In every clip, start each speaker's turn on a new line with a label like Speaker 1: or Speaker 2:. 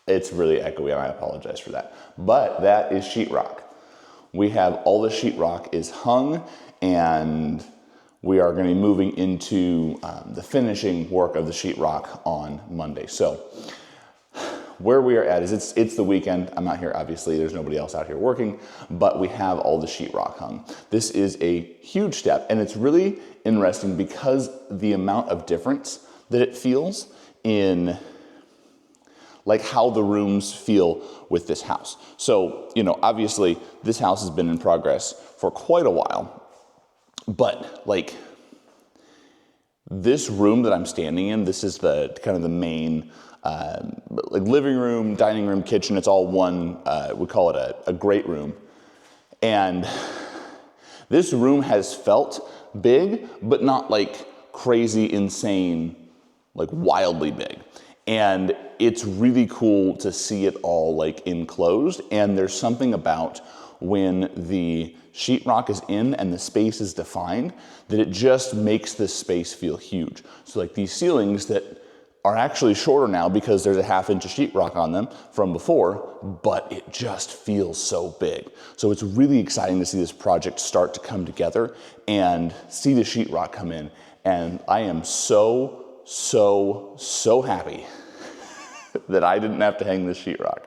Speaker 1: It's really echoey and I apologize for that. But that is sheetrock. We have all the sheetrock is hung and we are going to be moving into the finishing work of the sheetrock on Monday. So where we are at is it's the weekend. I'm not here, obviously. There's nobody else out here working, but we have all the sheetrock hung. This is a huge step, and it's really interesting because the amount of difference that it feels in like how the rooms feel with this house. So, you know, obviously this house has been in progress for quite a while, but like this room that I'm standing in, this is the kind of the main like living room, dining room, kitchen. It's all one, we call it a great room. And this room has felt big, but not like crazy, insane, like wildly big. And it's really cool to see it all like enclosed. And there's something about when the sheetrock is in and the space is defined that it just makes this space feel huge. So like these ceilings that are actually shorter now because there's a 1/2 inch of sheetrock on them from before, but it just feels so big. So it's really exciting to see this project start to come together and see the sheetrock come in. And I am so happy that I didn't have to hang this sheetrock.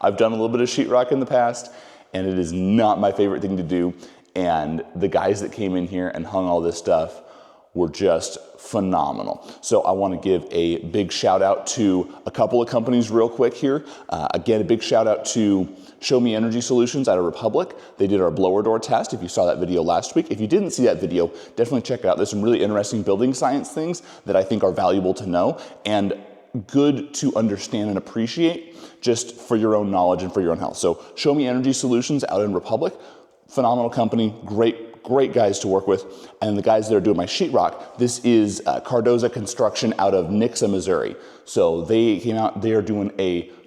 Speaker 1: I've done a little bit of sheetrock in the past, and it is not my favorite thing to do. And the guys that came in here and hung all this stuff were just phenomenal. So I want to give a big shout out to a couple of companies real quick here. Again, a big shout out to Show Me Energy Solutions out of Republic. They did our blower door test. If you saw that video last week, if you didn't see that video, definitely check it out. There's some really interesting building science things that I think are valuable to know and good to understand and appreciate just for your own knowledge and for your own health. So Show Me Energy Solutions out in Republic, phenomenal company, great guys to work with. And the guys that are doing my sheetrock, this is Cardoza Construction out of Nixa, Missouri. So they came out, they are doing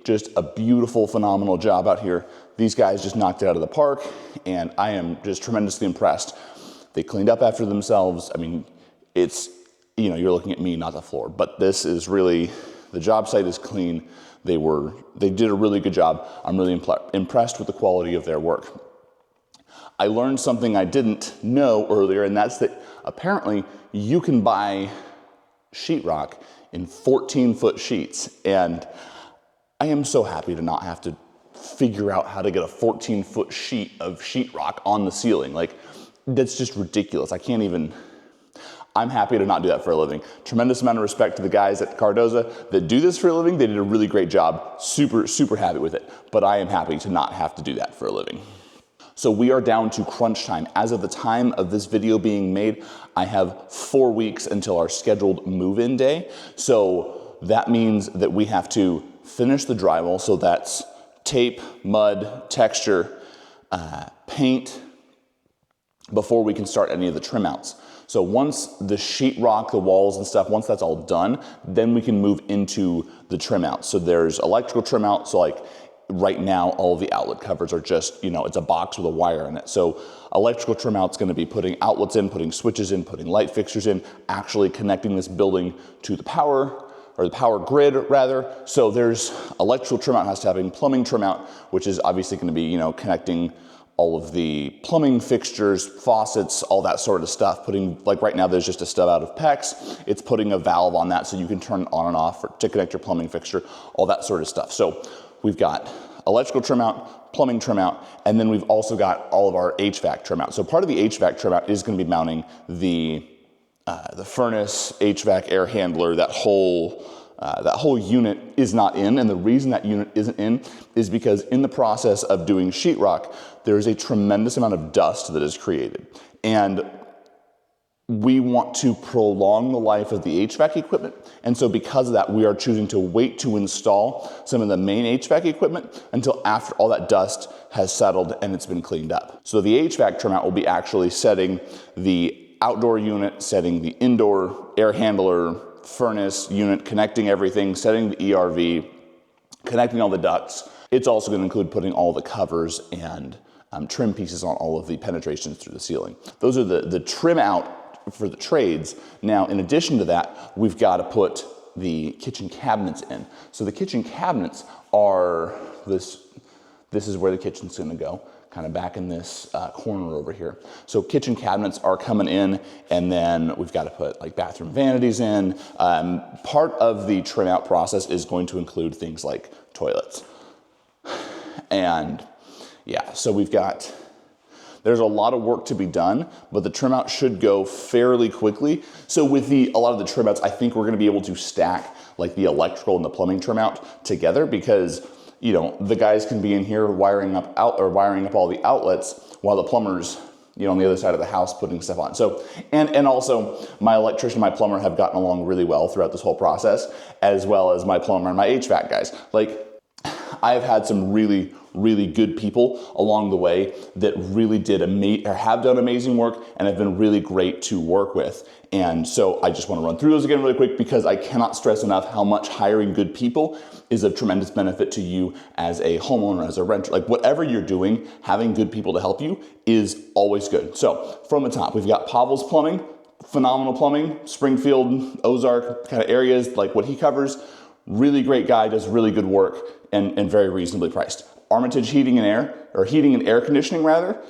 Speaker 1: just a beautiful, phenomenal job out here. These guys just knocked it out of the park, and I am just tremendously impressed. They cleaned up after themselves. I mean, it's, you know, you're looking at me, not the floor, but this is really, the job site is clean. They did a really good job. I'm really impressed with the quality of their work. I learned something I didn't know earlier, and that's that apparently you can buy sheetrock in 14-foot sheets. And I am so happy to not have to figure out how to get a 14-foot sheet of sheetrock on the ceiling. Like, that's just ridiculous. I'm happy to not do that for a living. Tremendous amount of respect to the guys at Cardoza that do this for a living. They did a really great job. Super happy with it. But I am happy to not have to do that for a living. So we are down to crunch time. As of the time of this video being made, I have 4 weeks until our scheduled move-in day. So that means that we have to finish the drywall. So that's tape, mud, texture, paint, before we can start any of the trim outs. So once the sheetrock, the walls and stuff, once that's all done, then we can move into the trim out. So there's electrical trim out. So like right now, all of the outlet covers are just, you know, it's a box with a wire in it. So electrical trim out's gonna be putting outlets in, putting switches in, putting light fixtures in, actually connecting this building to the power, or the power grid rather. So there's electrical trim out has to have plumbing trim out, which is obviously gonna be, you know, connecting all of the plumbing fixtures, faucets, all that sort of stuff. Putting, like right now, there's just a stub out of PEX. It's putting a valve on that so you can turn it on and off to connect your plumbing fixture, all that sort of stuff. So we've got electrical trim out, plumbing trim out, and then we've also got all of our HVAC trim out. So part of the HVAC trim out is gonna be mounting the furnace, HVAC, air handler, that whole unit is not in, and the reason that unit isn't in is because in the process of doing sheetrock, there's a tremendous amount of dust that is created. And we want to prolong the life of the HVAC equipment. And so because of that, we are choosing to wait to install some of the main HVAC equipment until after all that dust has settled and it's been cleaned up. So the HVAC trim out will be actually setting the outdoor unit, setting the indoor air handler, furnace unit, connecting everything, setting the ERV, connecting all the ducts. It's also going to include putting all the covers and trim pieces on all of the penetrations through the ceiling. Those are the trim out for the trades. Now, in addition to that, we've got to put the kitchen cabinets in. So the kitchen cabinets are this is where the kitchen's gonna go, kind of back in this corner over here. So kitchen cabinets are coming in, and then we've got to put like bathroom vanities in. Part of the trim out process is going to include things like toilets. And yeah, so there's a lot of work to be done, but the trim out should go fairly quickly. So with a lot of the trim outs, I think we're gonna be able to stack like the electrical and the plumbing trim out together, because you know, the guys can be in here wiring up all the outlets while the plumbers, you know, on the other side of the house putting stuff on. So, and also my electrician and my plumber have gotten along really well throughout this whole process, as well as my plumber and my HVAC guys. Like, I've had some really, really good people along the way that really have done amazing work and have been really great to work with. And so I just want to run through those again really quick, because I cannot stress enough how much hiring good people is of tremendous benefit to you as a homeowner, as a renter. Like, whatever you're doing, having good people to help you is always good. So from the top, we've got Pavel's Plumbing, phenomenal plumbing, Springfield, Ozark kind of areas, like what he covers. Really great guy, does really good work, and very reasonably priced. Armitage Heating and Air Conditioning rather,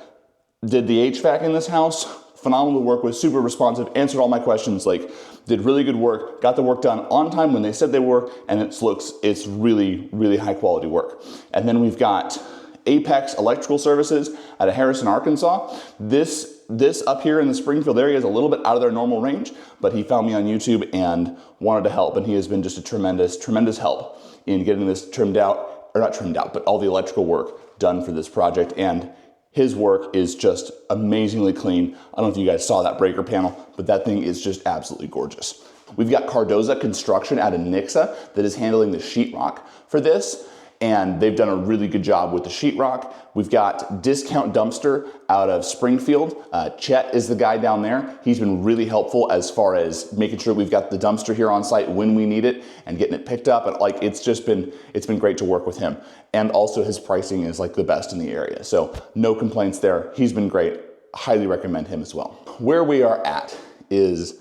Speaker 1: did the HVAC in this house. Phenomenal to work with, super responsive, answered all my questions, like did really good work, got the work done on time when they said they were, and it's really, really high quality work. And then we've got Apex Electrical Services out of Harrison, Arkansas. This up here in the Springfield area is a little bit out of their normal range, but he found me on YouTube and wanted to help, and he has been just a tremendous, tremendous help in getting this but all the electrical work done for this project. And his work is just amazingly clean. I don't know if you guys saw that breaker panel, but that thing is just absolutely gorgeous. We've got Cardoza Construction out of Nixa that is handling the sheetrock for this, and they've done a really good job with the sheetrock. We've got Discount Dumpster out of Springfield. Chet is the guy down there. He's been really helpful as far as making sure we've got the dumpster here on site when we need it and getting it picked up. And like, it's been great to work with him. And also his pricing is like the best in the area. So no complaints there. He's been great. Highly recommend him as well. Where we are at is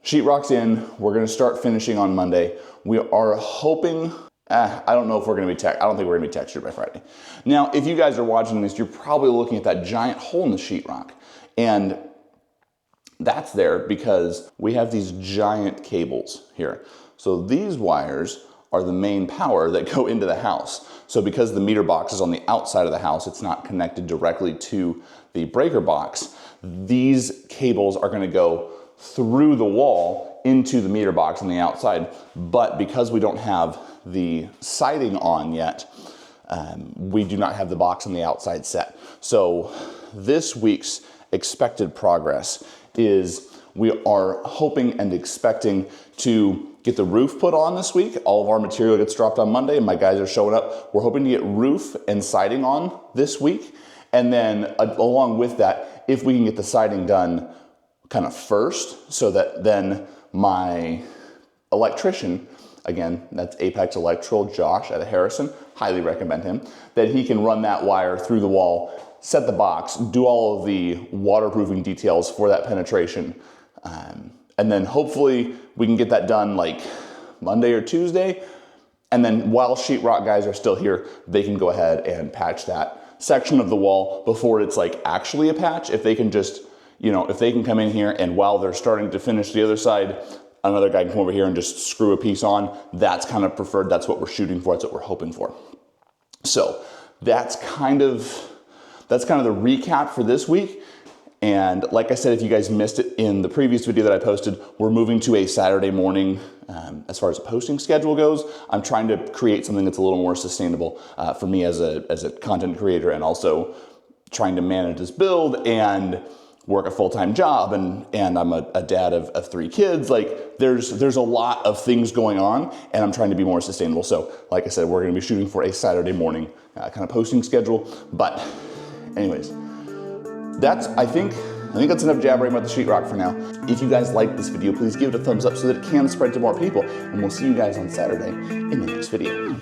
Speaker 1: sheetrock's in. We're gonna start finishing on Monday. We are hoping, I don't know if we're gonna be I don't think we're gonna be textured by Friday. Now, if you guys are watching this, you're probably looking at that giant hole in the sheetrock. And that's there because we have these giant cables here. So these wires are the main power that go into the house. So because the meter box is on the outside of the house, it's not connected directly to the breaker box, these cables are gonna go through the wall into the meter box on the outside. But because we don't have the siding on yet, we do not have the box on the outside set. So this week's expected progress is we are hoping and expecting to get the roof put on this week. All of our material gets dropped on Monday and my guys are showing up. We're hoping to get roof and siding on this week. And then along with that, if we can get the siding done kind of first, so that then my electrician, again, that's Apex Electrical, Josh out of Harrison, highly recommend him, that he can run that wire through the wall, set the box, do all of the waterproofing details for that penetration. And then hopefully we can get that done like Monday or Tuesday. And then while sheetrock guys are still here, they can go ahead and patch that section of the wall before it's like actually a patch. If they can just, you know, if they can come in here and while they're starting to finish the other side, another guy can come over here and just screw a piece on, that's kind of preferred. That's what we're shooting for. That's what we're hoping for. So that's kind of the recap for this week. And like I said, if you guys missed it in the previous video that I posted, we're moving to a Saturday morning as far as a posting schedule goes. I'm trying to create something that's a little more sustainable for me as a content creator, and also trying to manage this build and work a full-time job, and I'm a dad of 3 kids. Like there's a lot of things going on, and I'm trying to be more sustainable. So like I said, we're gonna be shooting for a Saturday morning kind of posting schedule. But anyways, I think that's enough jabbering about the sheetrock for now. If you guys like this video, please give it a thumbs up so that it can spread to more people, and we'll see you guys on Saturday in the next video.